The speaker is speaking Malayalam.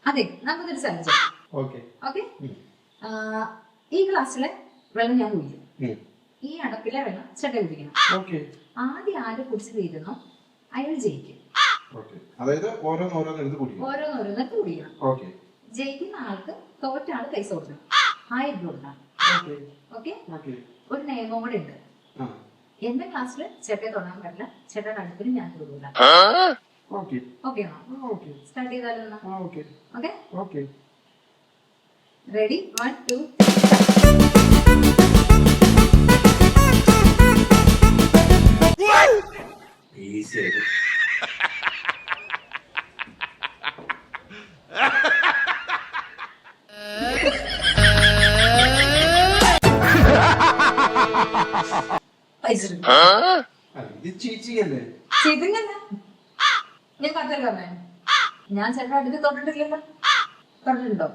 അതെ, നമുക്കൊരു ചലഞ്ച്. ഓക്കെ, ഈ ഗ്ലാസ്സിലെ വെള്ളം ഞാൻ കുടിക്കും, ഈ അടപ്പിലെ വെള്ളം ചേട്ടൻ കുടിക്കണം. ആദ്യം ആര് കുടിച്ച് തീരുന്നോ അയാൾ ജയിക്കും. അതായത് ഓരോന്നോരോന്നെടുത്ത് കുടിക്കണം. ജയിക്കുന്ന ആൾക്ക് തോറ്റ ആള് പൈസ കൊടുക്കണം, 1000 രൂപ കൊടുക്കണം. ഓക്കെ, ഒരു നിയമം കൂടെ ഉണ്ട്. എന്റെ ക്ലാസ്സിൽ ചേട്ടയെ തൊടാൻ പറ്റില്ല, ചേട്ടയുടെ അടുപ്പിന് ഞാൻ തൊടൂല. ഓക്കെയാണോ? സ്റ്റാർട്ട് ചെയ്താലോ? Okay, ready? 1 2 ഈസി. പൈസ ചീച്ചിങ്ങല്ലേ? ഞാൻ കത്തല്ലോ, ഞാൻ ചേട്ടൻ അടുത്ത് തൊട്ടിട്ടില്ലല്ലോ. തൊട്ടിട്ടുണ്ടോ?